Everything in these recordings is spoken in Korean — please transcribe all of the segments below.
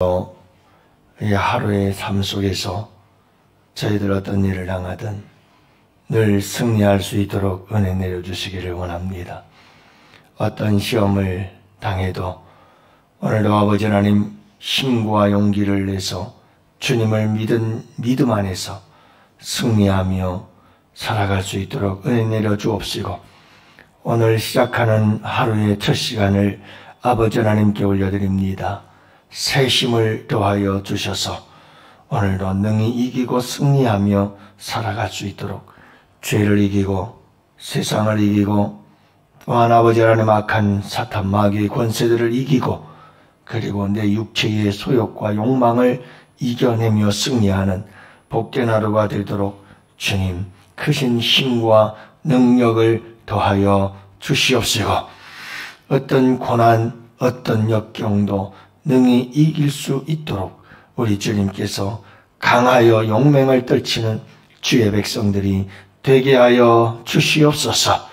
이 하루의 삶 속에서 저희들 어떤 일을 당하든 늘 승리할 수 있도록 은혜 내려주시기를 원합니다. 어떤 시험을 당해도 오늘도 아버지 하나님 힘과 용기를 내서 주님을 믿은 믿음 안에서 승리하며 살아갈 수 있도록 은혜 내려 주옵시고, 오늘 시작하는 하루의 첫 시간을 아버지 하나님께 올려드립니다. 새 힘을 더하여 주셔서 오늘도 능히 이기고 승리하며 살아갈 수 있도록 죄를 이기고 세상을 이기고 또한 아버지 하나님 악한 사탄 마귀의 권세들을 이기고 그리고 내 육체의 소욕과 욕망을 이겨내며 승리하는 복된 하루가 되도록 주님 크신 힘과 능력을 더하여 주시옵시고, 어떤 고난 어떤 역경도 능히 이길 수 있도록 우리 주님께서 강하여 용맹을 떨치는 주의 백성들이 되게 하여 주시옵소서.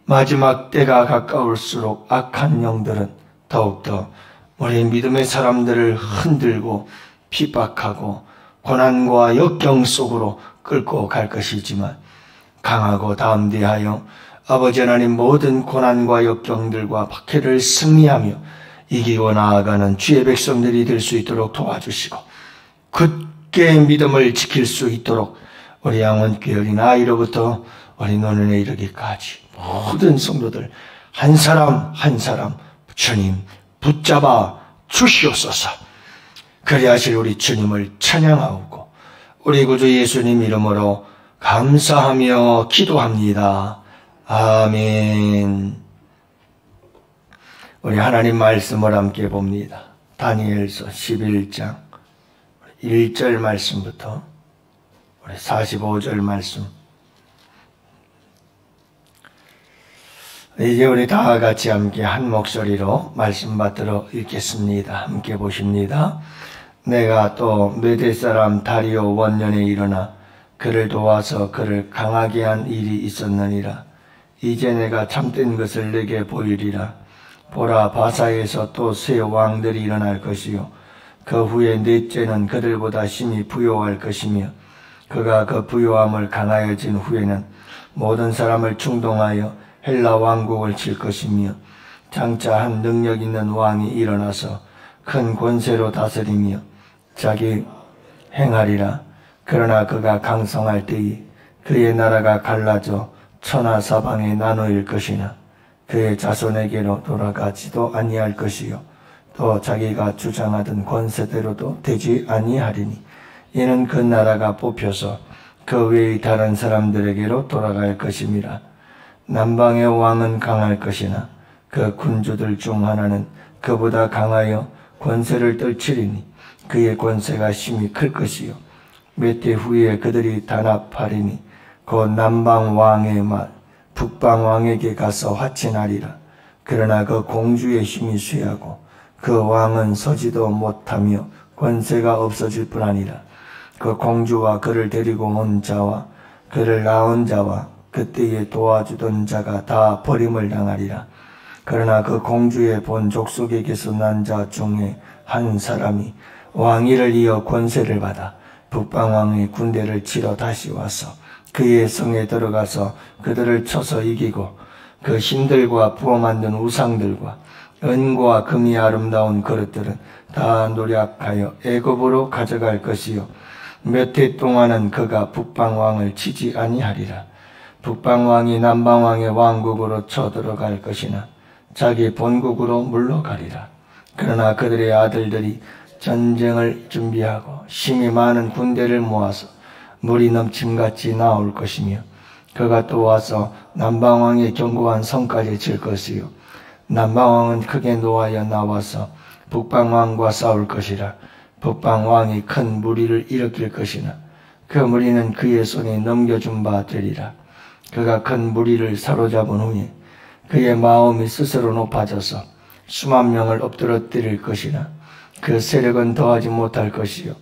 마지막 때가 가까울수록 악한 영들은 더욱더 우리 믿음의 사람들을 흔들고 핍박하고 고난과 역경 속으로 끌고 갈 것이지만, 강하고 담대하여 아버지 하나님 모든 고난과 역경들과 박해를 승리하며 이기고 나아가는 주의 백성들이 될 수 있도록 도와주시고, 굳게 믿음을 지킬 수 있도록 우리 양원교회 어린 아이로부터 우리 노년에 이르기까지 모든 성도들 한 사람 한 사람 주님 붙잡아 주시옵소서. 그리하실 우리 주님을 찬양하고 우리 구주 예수님 이름으로 감사하며 기도합니다. 아멘. 우리 하나님 말씀을 함께 봅니다. 다니엘서 11장 1절 말씀부터 우리 45절 말씀. 이제 우리 다 같이 함께 한 목소리로 말씀 받들어 읽겠습니다. 함께 보십니다. 내가 또 메대 사람 다리오 원년에 일어나 그를 도와서 그를 강하게 한 일이 있었느니라. 이제 내가 참된 것을 내게 보이리라. 보라, 바사에서 또 새 왕들이 일어날 것이요 그 후에 넷째는 그들보다 심히 부요할 것이며 그가 그 부요함을 강하여진 후에는 모든 사람을 충동하여 헬라 왕국을 칠 것이며 장차 한 능력 있는 왕이 일어나서 큰 권세로 다스리며 자기 행하리라. 그러나 그가 강성할 때에 그의 나라가 갈라져 천하 사방에 나누일 것이나 그의 자손에게로 돌아가지도 아니할 것이요 또 자기가 주장하던 권세대로도 되지 아니하리니 이는 그 나라가 뽑혀서 그 외의 다른 사람들에게로 돌아갈 것임이라. 남방의 왕은 강할 것이나 그 군주들 중 하나는 그보다 강하여 권세를 떨치리니 그의 권세가 심히 클 것이요 몇 해 후에 그들이 단합하리니 곧 남방 왕의 말 북방 왕에게 가서 화친하리라. 그러나 그 공주의 힘이 쇠하고 그 왕은 서지도 못하며 권세가 없어질 뿐 아니라 그 공주와 그를 데리고 온 자와 그를 낳은 자와 그때에 도와주던 자가 다 버림을 당하리라. 그러나 그 공주의 본 족속에게서 난 자 중에 한 사람이 왕위를 이어 권세를 받아 북방왕의 군대를 치러 다시 와서 그의 성에 들어가서 그들을 쳐서 이기고 그 신들과 부어 만든 우상들과 은과 금이 아름다운 그릇들은 다 노략하여 애굽으로 가져갈 것이요 몇 해 동안은 그가 북방왕을 치지 아니하리라. 북방왕이 남방왕의 왕국으로 쳐들어갈 것이나 자기 본국으로 물러가리라. 그러나 그들의 아들들이 전쟁을 준비하고 심히 많은 군대를 모아서 물이 넘침같이 나올 것이며 그가 또 와서 남방왕의 견고한 성까지 칠 것이요 남방왕은 크게 노하여 나와서 북방왕과 싸울 것이라. 북방왕이 큰 무리를 일으킬 것이나 그 무리는 그의 손에 넘겨준 바 되리라. 그가 큰 무리를 사로잡은 후에 그의 마음이 스스로 높아져서 수만 명을 엎드러뜨릴 것이나 그 세력은 더하지 못할 것이요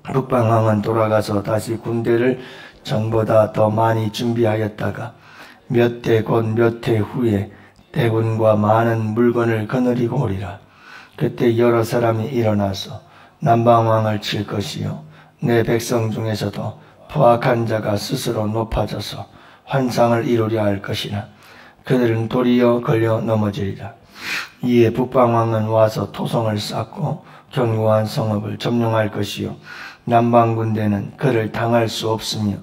북방왕은 돌아가서 다시 군대를 전보다 더 많이 준비하였다가 몇 해 곧 몇 해 후에 대군과 많은 물건을 거느리고 오리라. 그때 여러 사람이 일어나서 남방왕을 칠 것이요 내 백성 중에서도 포악한 자가 스스로 높아져서 환상을 이루려 할 것이나 그들은 도리어 걸려 넘어지리라. 이에 북방왕은 와서 토성을 쌓고 견고한 성읍을 점령할 것이요 남방군대는 그를 당할 수 없으며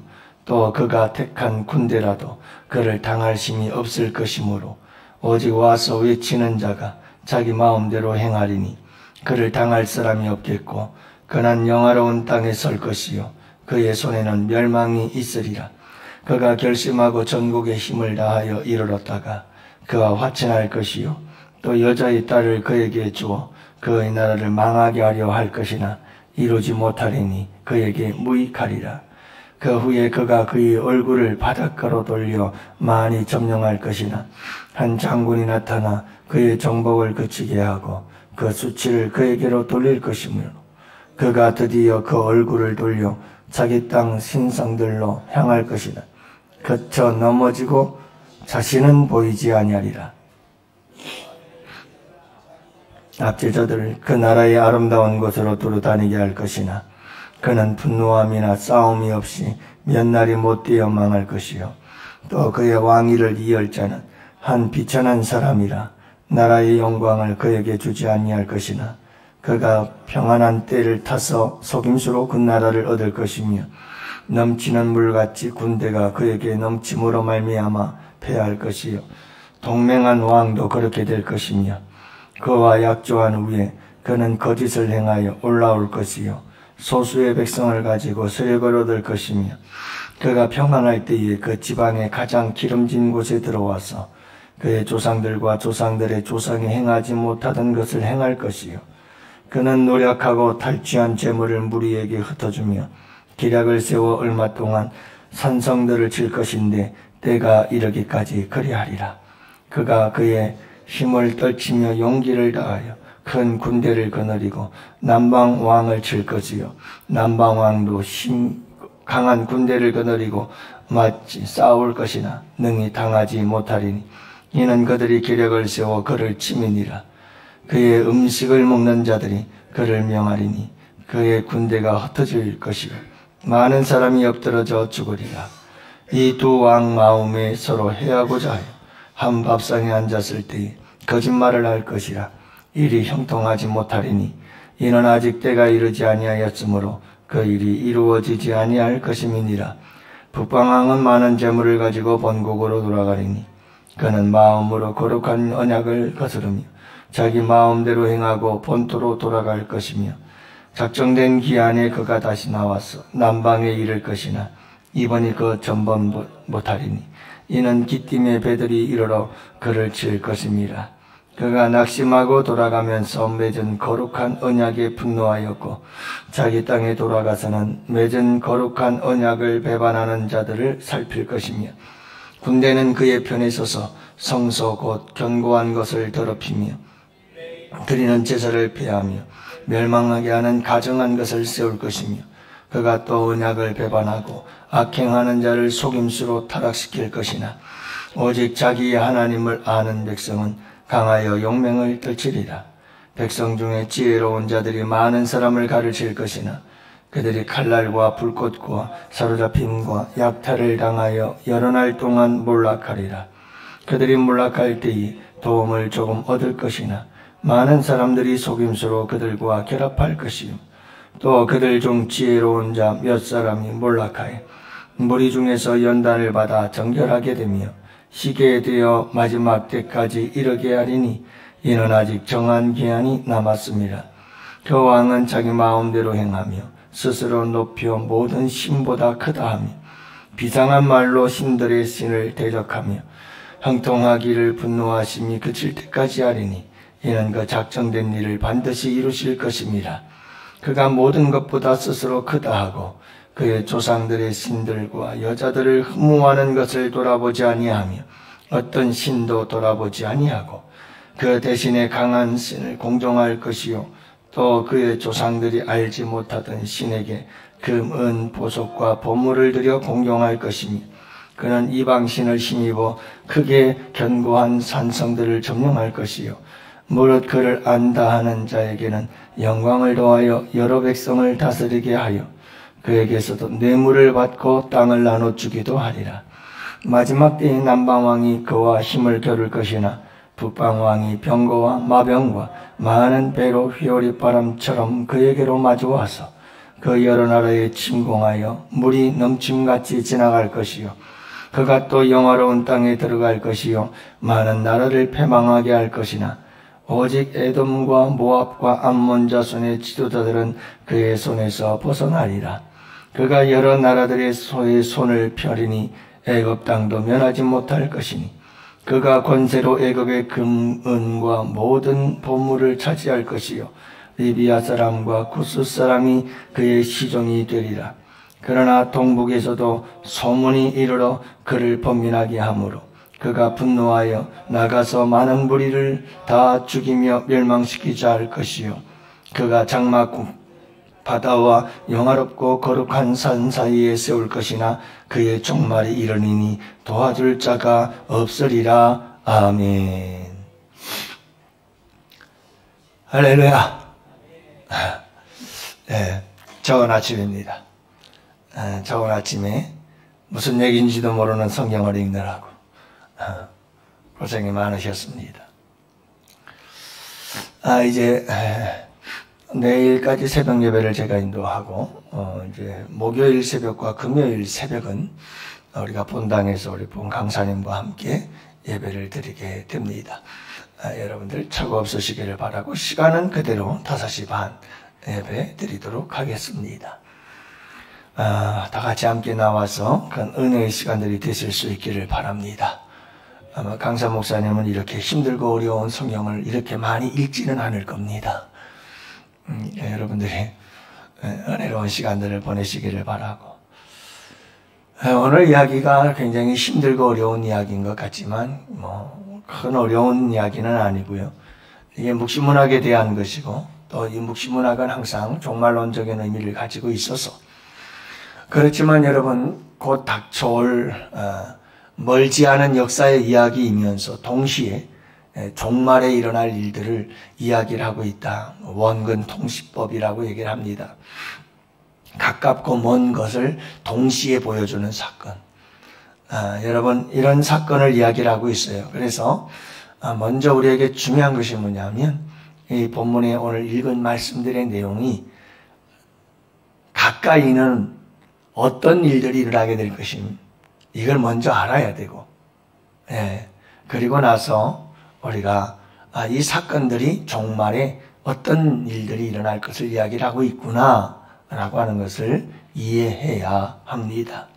또 그가 택한 군대라도 그를 당할 힘이 없을 것이므로 오직 와서 외치는 자가 자기 마음대로 행하리니 그를 당할 사람이 없겠고 그는 영화로운 땅에 설 것이요 그의 손에는 멸망이 있으리라. 그가 결심하고 전국의 힘을 다하여 이르렀다가 그와 화친할 것이요 또 여자의 딸을 그에게 주어 그의 나라를 망하게 하려 할 것이나 이루지 못하리니 그에게 무익하리라. 그 후에 그가 그의 얼굴을 바닷가로 돌려 많이 점령할 것이나 한 장군이 나타나 그의 정복을 그치게 하고 그 수치를 그에게로 돌릴 것이므로 그가 드디어 그 얼굴을 돌려 자기 땅 신성들로 향할 것이나 그쳐 넘어지고 자신은 보이지 아니하리라. 압제자들을 그 나라의 아름다운 곳으로 두루 다니게 할 것이나 그는 분노함이나 싸움이 없이 몇 날이 못 되어 망할 것이요 또 그의 왕위를 이을 자는 한 비천한 사람이라 나라의 영광을 그에게 주지 아니할 것이나 그가 평안한 때를 타서 속임수로 그 나라를 얻을 것이며 넘치는 물같이 군대가 그에게 넘침으로 말미암아 패할 것이요 동맹한 왕도 그렇게 될 것이며 그와 약조한 후에 그는 거짓을 행하여 올라올 것이요 소수의 백성을 가지고 세력을 얻을 것이며 그가 평안할 때에 그 지방의 가장 기름진 곳에 들어와서 그의 조상들과 조상들의 조상이 행하지 못하던 것을 행할 것이요 그는 노력하고 탈취한 재물을 무리에게 흩어주며 기략을 세워 얼마 동안 산성들을 칠 것인데 때가 이르기까지 그리하리라. 그가 그의 힘을 떨치며 용기를 다하여 큰 군대를 거느리고 남방왕을 칠 것이요 남방왕도 강한 군대를 거느리고 마치 싸울 것이나 능히 당하지 못하리니 이는 그들이 기력을 세워 그를 치민이라. 그의 음식을 먹는 자들이 그를 명하리니 그의 군대가 흩어질 것이요 많은 사람이 엎드러져 죽으리라. 이 두 왕 마음에 서로 해하고자 하여 한 밥상에 앉았을 때에 거짓말을 할 것이라. 일이 형통하지 못하리니 이는 아직 때가 이르지 아니하였으므로 그 일이 이루어지지 아니할 것임이니라. 북방왕은 많은 재물을 가지고 본국으로 돌아가리니 그는 마음으로 거룩한 언약을 거스르며 자기 마음대로 행하고 본토로 돌아갈 것이며 작정된 기한에 그가 다시 나와서 남방에 이를 것이나 이번이 그 전번 못하리니 이는 기띔의 배들이 이르러 그를 칠 것임이라. 그가 낙심하고 돌아가면서 맺은 거룩한 언약에 분노하였고 자기 땅에 돌아가서는 맺은 거룩한 언약을 배반하는 자들을 살필 것이며 군대는 그의 편에 서서 성소 곧 견고한 것을 더럽히며 드리는 제사를 폐하며 멸망하게 하는 가증한 것을 세울 것이며 그가 또 언약을 배반하고 악행하는 자를 속임수로 타락시킬 것이나 오직 자기의 하나님을 아는 백성은 강하여 용맹을 떨치리라. 백성 중에 지혜로운 자들이 많은 사람을 가르칠 것이나 그들이 칼날과 불꽃과 사로잡힘과 약탈을 당하여 여러 날 동안 몰락하리라. 그들이 몰락할 때에 도움을 조금 얻을 것이나 많은 사람들이 속임수로 그들과 결합할 것이요 또 그들 중 지혜로운 자 몇 사람이 몰락하여 무리 중에서 연단을 받아 정결하게 되며 시계에 되어 마지막 때까지 이르게 하리니 이는 아직 정한 기한이 남았습니다. 그 왕은 자기 마음대로 행하며 스스로 높여 모든 신보다 크다 하며 비상한 말로 신들의 신을 대적하며 형통하기를 분노하심이 그칠 때까지 하리니 이는 그 작정된 일을 반드시 이루실 것입니다. 그가 모든 것보다 스스로 크다 하고 그의 조상들의 신들과 여자들을 흠모하는 것을 돌아보지 아니하며 어떤 신도 돌아보지 아니하고 그 대신에 강한 신을 공경할 것이요 또 그의 조상들이 알지 못하던 신에게 금, 은, 보석과 보물을 들여 공경할 것이며 그는 이방신을 힘입어 크게 견고한 산성들을 점령할 것이요 무릇 그를 안다 하는 자에게는 영광을 더하여 여러 백성을 다스리게 하여 그에게서도 뇌물을 받고 땅을 나눠주기도 하리라. 마지막 때에 남방왕이 그와 힘을 겨룰 것이나 북방왕이 병거와 마병과 많은 배로 휘오리바람처럼 그에게로 마주와서 그 여러 나라에 침공하여 물이 넘침같이 지나갈 것이요 그가 또 영화로운 땅에 들어갈 것이요 많은 나라를 패망하게 할 것이나 오직 에돔과 모압과 암몬 자손의 지도자들은 그의 손에서 벗어나리라. 그가 여러 나라들의 손을 펴리니 애굽 땅도 면하지 못할 것이니 그가 권세로 애굽의 금, 은과 모든 보물을 차지할 것이요 리비아 사람과 구스 사람이 그의 시종이 되리라. 그러나 동북에서도 소문이 이르러 그를 범민하게 하므로 그가 분노하여 나가서 많은 무리를 다 죽이며 멸망시키자 할 것이요 그가 장막 바다와 영화롭고 거룩한 산 사이에 세울 것이나 그의 종말이 이르니니 도와줄 자가 없으리라. 아멘. 할렐루야. 네, 좋은 아침입니다. 좋은 아침에 무슨 얘기인지도 모르는 성경을 읽느라고 고생이 많으셨습니다. 이제 내일까지 새벽 예배를 제가 인도하고 이제 목요일 새벽과 금요일 새벽은 우리가 본당에서 우리 본 강사님과 함께 예배를 드리게 됩니다. 여러분들 착오 없으시기를 바라고 시간은 그대로 5시 반 예배 드리도록 하겠습니다. 다 같이 함께 나와서 그런 은혜의 시간들이 되실 수 있기를 바랍니다. 아마 강사 목사님은 이렇게 힘들고 어려운 성경을 이렇게 많이 읽지는 않을 겁니다. 여러분들이 은혜로운 시간들을 보내시기를 바라고 오늘 이야기가 굉장히 힘들고 어려운 이야기인 것 같지만 큰 어려운 이야기는 아니고요. 이게 묵시문학에 대한 것이고 또 이 묵시문학은 항상 종말론적인 의미를 가지고 있어서 그렇지만 여러분 곧 닥쳐올 멀지 않은 역사의 이야기이면서 동시에 종말에 일어날 일들을 이야기를 하고 있다. 원근 통시법이라고 얘기를 합니다. 가깝고 먼 것을 동시에 보여주는 사건. 여러분 이런 사건을 이야기를 하고 있어요. 그래서 먼저 우리에게 중요한 것이 뭐냐면 이 본문에 오늘 읽은 말씀들의 내용이 가까이는 어떤 일들이 일어나게 될 것임 이걸 먼저 알아야 되고 그리고 나서 우리가 이 사건들이 종말에 어떤 일들이 일어날 것을 이야기를 하고 있구나 라고 하는 것을 이해해야 합니다.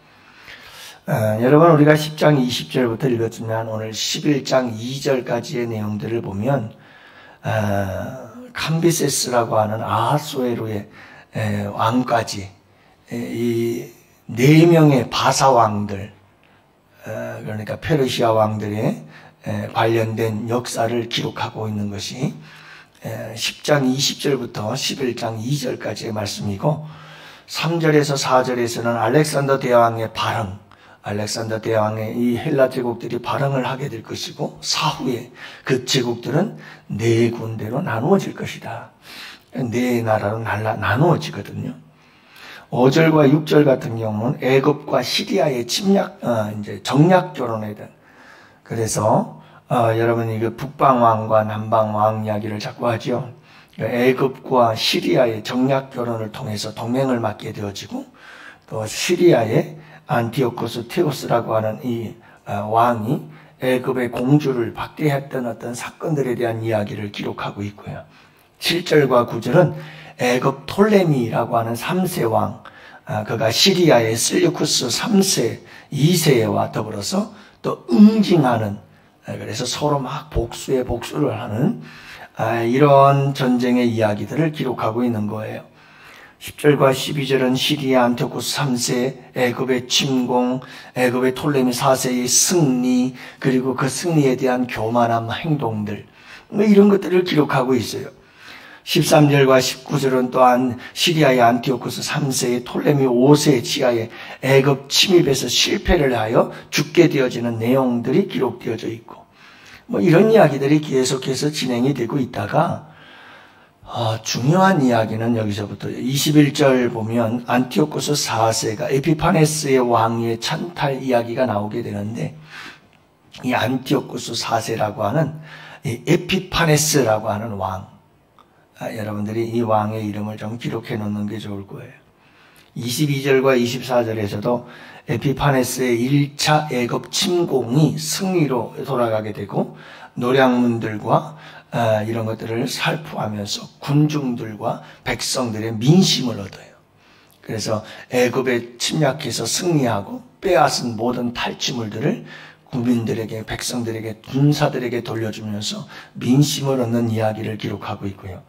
여러분 우리가 10장 20절부터 읽었지만 오늘 11장 2절까지의 내용들을 보면 캄비세스라고 하는 아하수에로의 왕까지 이 4명의 바사왕들 그러니까 페르시아 왕들의 관련된 역사를 기록하고 있는 것이 10장 20절부터 11장 2절까지의 말씀이고 3절에서 4절에서는 알렉산더 대왕의 발흥 알렉산더 대왕의 이 헬라 제국들이 발흥을 하게 될 것이고 사후에 그 제국들은 4군데로 나누어질 것이다. 4나라로 나누어지거든요. 5절과 6절 같은 경우는 애굽과 시리아의 이제 정략 결혼에 대한 그래서 여러분이 그 북방왕과 남방왕 이야기를 자꾸 하죠. 애굽과 시리아의 정략 결혼을 통해서 동맹을 맺게 되어지고 또 시리아의 안티오코스 테오스라고 하는 이 왕이 애굽의 공주를 박대했던 어떤 사건들에 대한 이야기를 기록하고 있고요. 7절과 9절은 애굽 톨레미라고 하는 3세 왕, 그가 시리아의 셀류쿠스 3세, 2세와 더불어서 또 응징하는, 그래서 서로 막 복수를 하는 이런 전쟁의 이야기들을 기록하고 있는 거예요. 10절과 12절은 시리아 안티오코스 3세, 애굽의 침공, 애굽의 톨레미 4세의 승리, 그리고 그 승리에 대한 교만한 행동들, 이런 것들을 기록하고 있어요. 13절과 19절은 또한 시리아의 안티오코스 3세의 톨레미 5세 치하의 애굽 침입에서 실패를 하여 죽게 되어지는 내용들이 기록되어져 있고 뭐 이런 이야기들이 계속해서 진행이 되고 있다가 중요한 이야기는 여기서부터 21절 보면 안티오코스 4세가 에피파네스의 왕위의 찬탈 이야기가 나오게 되는데, 이 안티오코스 4세라고 하는 이 에피파네스라고 하는 왕, 여러분들이 이 왕의 이름을 좀 기록해 놓는 게 좋을 거예요. 22절과 24절에서도 에피파네스의 1차 애굽 침공이 승리로 돌아가게 되고, 노량문들과 이런 것들을 살포하면서 군중들과 백성들의 민심을 얻어요. 그래서 애굽에 침략해서 승리하고 빼앗은 모든 탈취물들을 국민들에게, 백성들에게, 군사들에게 돌려주면서 민심을 얻는 이야기를 기록하고 있고요.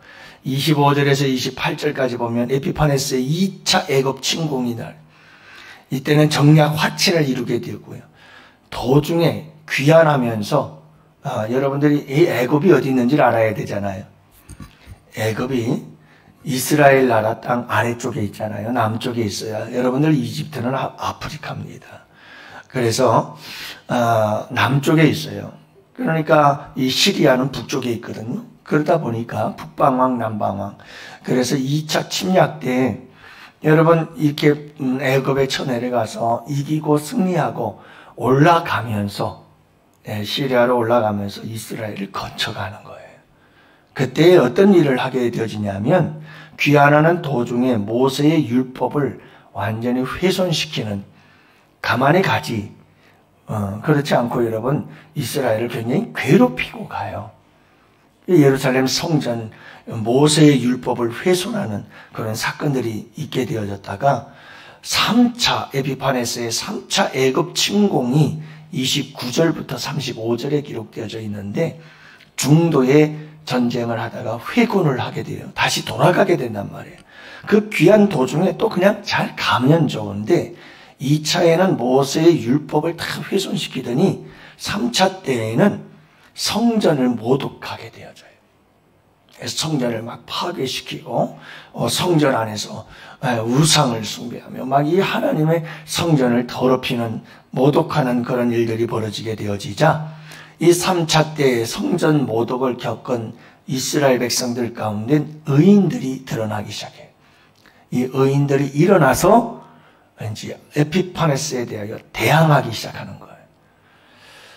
25절에서 28절까지 보면 에피파네스의 2차 애굽 침공이 날, 이때는 정략 화친을 이루게 되고요. 도중에 귀환하면서 여러분들이 이 애굽이 어디 있는지를 알아야 되잖아요. 애굽이 이스라엘 나라 땅 아래쪽에 있잖아요. 남쪽에 있어야. 여러분들 이집트는 아프리카입니다. 그래서 남쪽에 있어요. 그러니까 이 시리아는 북쪽에 있거든요. 그러다 보니까 북방왕, 남방왕. 그래서 2차 침략 때 여러분 이렇게 애굽에 쳐내려가서 이기고 승리하고 올라가면서 시리아로 올라가면서 이스라엘을 거쳐가는 거예요. 그때 어떤 일을 하게 되어지냐면 귀환하는 도중에 모세의 율법을 완전히 훼손시키는, 가만히 가지 그렇지 않고 여러분 이스라엘을 굉장히 괴롭히고 가요. 예루살렘 성전 모세의 율법을 훼손하는 그런 사건들이 있게 되어졌다가 3차 에피파네스의 3차 애굽 침공이 29절부터 35절에 기록되어져 있는데, 중도에 전쟁을 하다가 회군을 하게 돼요. 다시 돌아가게 된단 말이에요. 그 귀한 도중에 또 그냥 잘 가면 좋은데 2차에는 모세의 율법을 다 훼손시키더니 3차 때에는 성전을 모독하게 되어져요. 성전을 막 파괴시키고 성전 안에서 우상을 숭배하며 막 이 하나님의 성전을 더럽히는, 모독하는 그런 일들이 벌어지게 되어지자 이 3차 때에 성전 모독을 겪은 이스라엘 백성들 가운데 의인들이 드러나기 시작해요. 이 의인들이 일어나서 왠지 에피파네스에 대하여 대항하기 시작하는 거예요.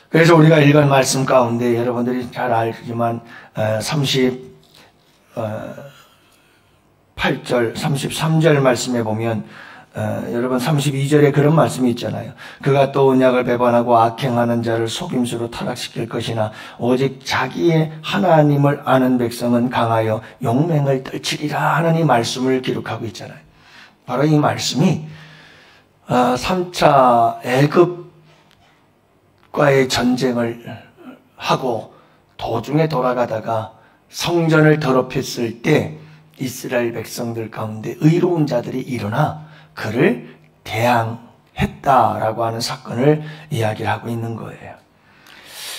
그래서 우리가 읽은 말씀 가운데 여러분들이 잘 알지만 38절, 33절 말씀에 보면 여러분 32절에 그런 말씀이 있잖아요. 그가 또 언약을 배반하고 악행하는 자를 속임수로 타락시킬 것이나 오직 자기의 하나님을 아는 백성은 강하여 용맹을 떨치리라 하는 이 말씀을 기록하고 있잖아요. 바로 이 말씀이 3차 애굽과의 전쟁을 하고 도중에 돌아가다가 성전을 더럽혔을 때 이스라엘 백성들 가운데 의로운 자들이 일어나 그를 대항했다라고 하는 사건을 이야기를 하고 있는 거예요.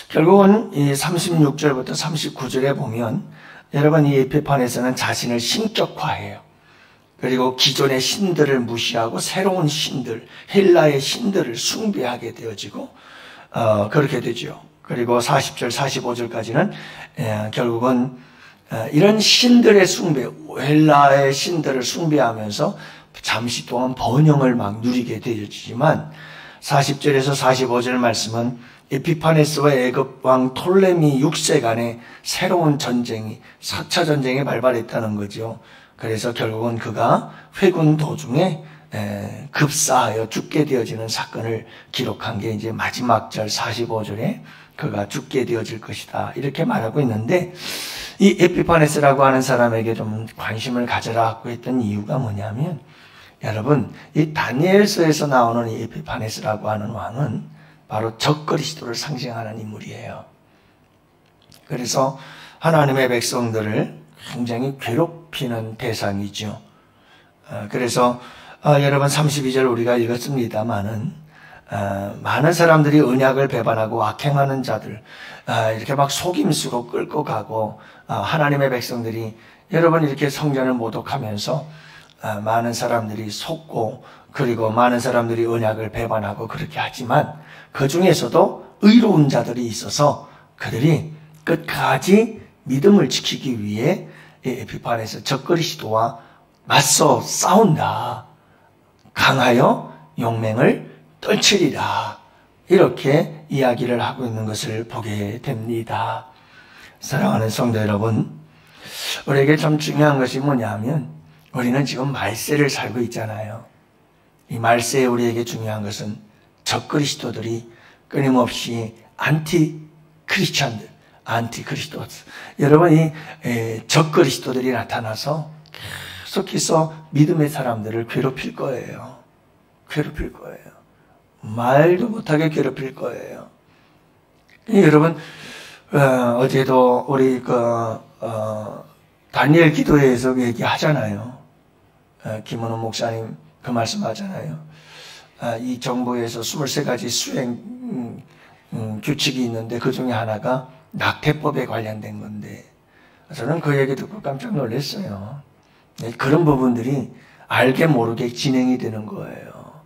결국은 이 36절부터 39절에 보면 여러분 이 에피파네스는 자신을 신격화해요. 그리고 기존의 신들을 무시하고 새로운 신들, 헬라의 신들을 숭배하게 되어지고 그렇게 되죠. 그리고 40절, 45절까지는 결국은 이런 신들의 숭배, 헬라의 신들을 숭배하면서 잠시 동안 번영을 막 누리게 되어지지만 40절에서 45절 말씀은 에피파네스와 애굽 왕 톨레미 6세 간의 새로운 전쟁이 4차 전쟁에 발발했다는 거죠. 그래서 결국은 그가 회군 도중에 급사하여 죽게 되어지는 사건을 기록한 게 이제 마지막 절 45절에 그가 죽게 되어질 것이다 이렇게 말하고 있는데, 이 에피파네스라고 하는 사람에게 좀 관심을 가져라고 했던 이유가 뭐냐면 여러분 이 다니엘서에서 나오는 이 에피파네스라고 하는 왕은 바로 적그리스도를 상징하는 인물이에요. 그래서 하나님의 백성들을 굉장히 괴롭히는 대상이죠. 그래서 여러분 32절 우리가 읽었습니다마는 많은 사람들이 언약을 배반하고 악행하는 자들 이렇게 막 속임수로 끌고 가고 하나님의 백성들이 여러분 이렇게 성전을 모독하면서 많은 사람들이 속고 그리고 많은 사람들이 언약을 배반하고 그렇게 하지만 그 중에서도 의로운 자들이 있어서 그들이 끝까지 믿음을 지키기 위해 에피판에서 적그리스도와 맞서 싸운다. 강하여 용맹을 떨치리라. 이렇게 이야기를 하고 있는 것을 보게 됩니다. 사랑하는 성도 여러분, 우리에게 좀 중요한 것이 뭐냐면 우리는 지금 말세를 살고 있잖아요. 이 말세에 우리에게 중요한 것은 적그리스도들이 끊임없이 안티크리스천들, 안티크리스토스, 여러분이 적그리스도들이 나타나서 계속해서 믿음의 사람들을 괴롭힐 거예요. 괴롭힐 거예요. 말도 못하게 괴롭힐 거예요. 여러분, 어제도 우리 다니엘 기도회에서 얘기하잖아요. 김은호 목사님 그 말씀 하잖아요. 이 정부에서 23가지 수행 규칙이 있는데 그 중에 하나가 낙태법에 관련된 건데 저는 그 얘기 듣고 깜짝 놀랐어요. 그런 부분들이 알게 모르게 진행이 되는 거예요.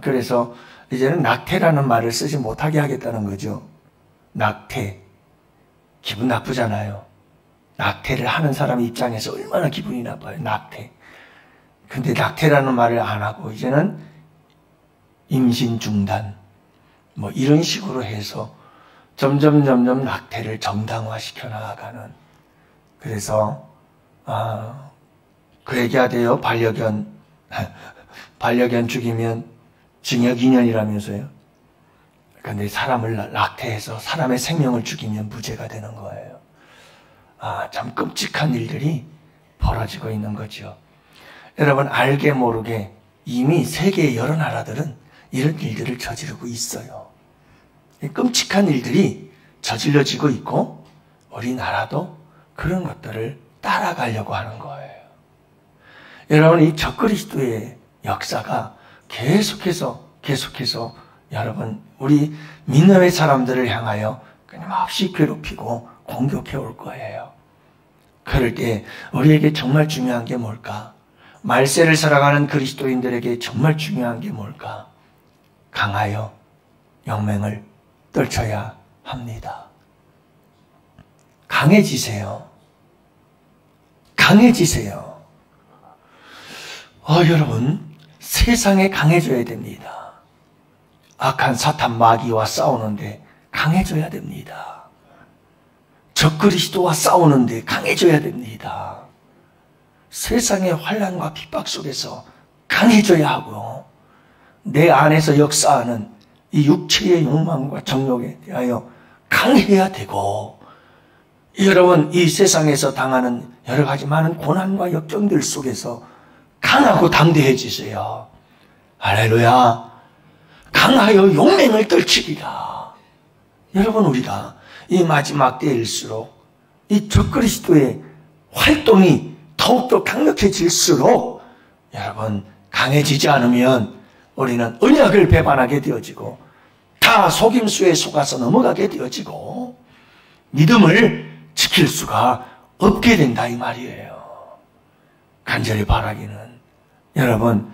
그래서 이제는 낙태라는 말을 쓰지 못하게 하겠다는 거죠. 낙태. 기분 나쁘잖아요. 낙태를 하는 사람 입장에서 얼마나 기분이 나빠요. 낙태. 근데 낙태라는 말을 안 하고 이제는 임신 중단 뭐 이런 식으로 해서 점점 낙태를 정당화시켜 나가는. 그래서 그 얘기하대요. 반려견 죽이면 징역 2년이라면서요. 근데 사람을 낙태해서 사람의 생명을 죽이면 무죄가 되는 거예요. 참 끔찍한 일들이 벌어지고 있는 거죠. 여러분, 알게 모르게 이미 세계의 여러 나라들은 이런 일들을 저지르고 있어요. 끔찍한 일들이 저질러지고 있고 우리나라도 그런 것들을 따라가려고 하는 거예요. 여러분, 이 적그리스도의 역사가 계속해서 여러분, 우리 믿음의 사람들을 향하여 끊임없이 괴롭히고 공격해 올 거예요. 그럴 때 우리에게 정말 중요한 게 뭘까? 말세를 살아가는 그리스도인들에게 정말 중요한 게 뭘까? 강하여 용맹을 떨쳐야 합니다. 강해지세요. 강해지세요. 여러분, 세상에 강해져야 됩니다. 악한 사탄 마귀와 싸우는데 강해져야 됩니다. 적그리스도와 싸우는데 강해져야 됩니다. 세상의 환난과 핍박 속에서 강해져야 하고 내 안에서 역사하는 이 육체의 욕망과 정욕에 대하여 강해야 되고, 여러분, 이 세상에서 당하는 여러 가지 많은 고난과 역경들 속에서 강하고 담대해지세요. 할렐루야. 강하여 용맹을 떨치리라. 여러분, 우리가 이 마지막 때일수록 이 적그리스도의 활동이 더욱더 강력해질수록 여러분, 강해지지 않으면 우리는 언약을 배반하게 되어지고 다 속임수에 속아서 넘어가게 되어지고 믿음을 지킬 수가 없게 된다 이 말이에요. 간절히 바라기는 여러분,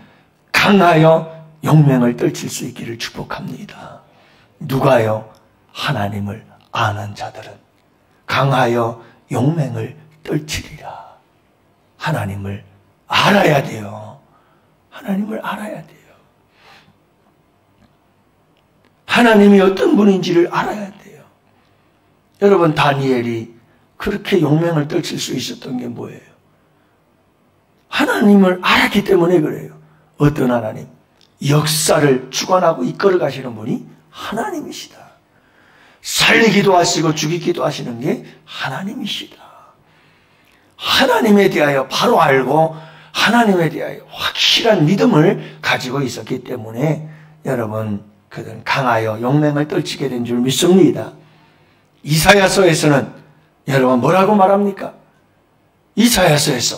강하여 용맹을 떨칠 수 있기를 축복합니다. 누가요? 하나님을 아는 자들은 강하여 용맹을 떨치리라. 하나님을 알아야 돼요. 하나님을 알아야 돼요. 하나님이 어떤 분인지를 알아야 돼요. 여러분, 다니엘이 그렇게 용맹을 떨칠 수 있었던 게 뭐예요? 하나님을 알았기 때문에 그래요. 어떤 하나님? 역사를 주관하고 이끌어 가시는 분이 하나님이시다. 살리기도 하시고 죽이기도 하시는 게 하나님이시다. 하나님에 대하여 바로 알고 하나님에 대하여 확실한 믿음을 가지고 있었기 때문에 여러분, 그들은 강하여 용맹을 떨치게 된 줄 믿습니다. 이사야서에서는 여러분 뭐라고 말합니까? 이사야서에서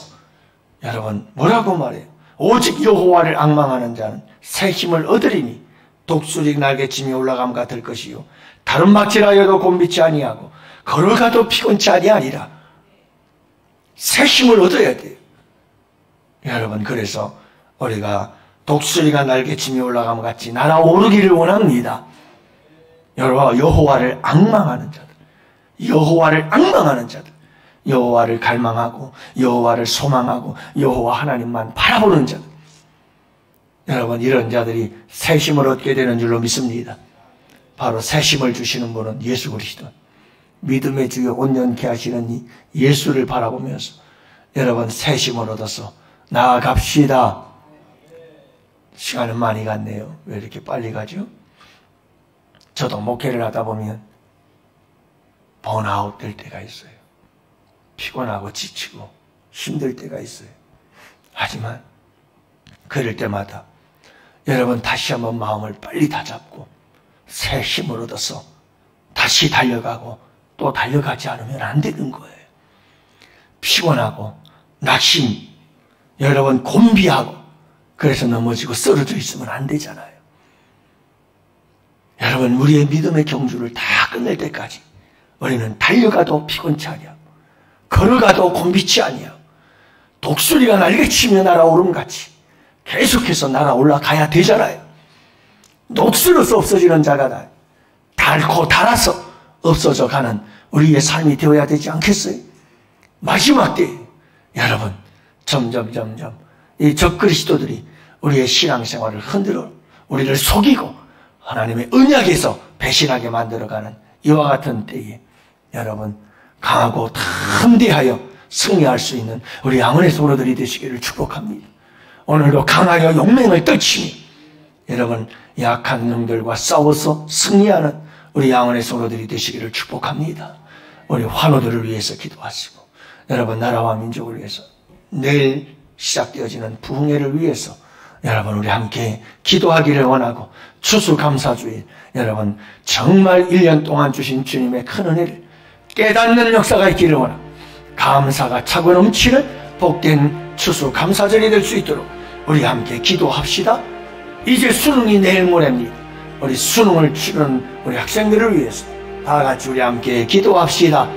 여러분 뭐라고 말해요? 오직 여호와를 앙망하는 자는 새 힘을 얻으리니 독수리 날개침이 올라감 같을 것이요 다른 막질하여도 곤비치 아니하고 걸어가도 피곤치 아니하리라. 새 힘을 얻어야 돼요. 여러분, 그래서 우리가 독수리가 날개침이 올라감 같이 날아오르기를 원합니다. 여호와를 앙망하는 자들, 여호와를 앙망하는 자들, 여호와를 갈망하고 여호와를 소망하고 여호와 하나님만 바라보는 자들, 여러분 이런 자들이 새 힘을 얻게 되는 줄로 믿습니다. 바로 새 힘을 주시는 분은 예수 그리스도, 믿음의 주여 온전케 하시는 이 예수를 바라보면서 여러분 새 힘을 얻어서 나아갑시다. 시간은 많이 갔네요. 왜 이렇게 빨리 가죠? 저도 목회를 하다 보면 번아웃 될 때가 있어요. 피곤하고 지치고 힘들 때가 있어요. 하지만 그럴 때마다 여러분 다시 한번 마음을 빨리 다잡고 새 힘을 얻어서 다시 달려가고 또 달려가지 않으면 안 되는 거예요. 피곤하고 낙심, 여러분 곤비하고 그래서 넘어지고 쓰러져 있으면 안 되잖아요. 여러분 우리의 믿음의 경주를 다 끝낼 때까지 우리는 달려가도 피곤치 아니하고 걸어가도 곤비치 아니하고 독수리가 날개치며 날아오름같이 계속해서 날아올라 가야 되잖아요. 녹슬어서 없어지는 자가 닳고 닳아서 없어져 가는 우리의 삶이 되어야 되지 않겠어요? 마지막 때 여러분 점점 이 적그리스도들이 우리의 신앙생활을 흔들어 우리를 속이고 하나님의 언약에서 배신하게 만들어가는 이와 같은 때에 여러분 강하고 담대하여 승리할 수 있는 우리 양원의 성도들이 되시기를 축복합니다. 오늘도 강하여 용맹을 떨치며 여러분 약한 영들과 싸워서 승리하는 우리 양원의 성도들이 되시기를 축복합니다. 우리 환우들을 위해서 기도하시고 여러분 나라와 민족을 위해서 내일 시작되어지는 부흥회를 위해서 여러분 우리 함께 기도하기를 원하고 추수감사주일 여러분 정말 1년 동안 주신 주님의 큰 은혜를 깨닫는 역사가 있기를 원하고 감사가 차고 넘치는 복된 추수감사절이 될 수 있도록 우리 함께 기도합시다. 이제 수능이 내일 모레입니다. 우리 수능을 치르는 우리 학생들을 위해서 다 같이 우리 함께 기도합시다.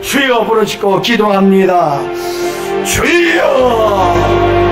주여 부르짖고 기도합니다. 주여.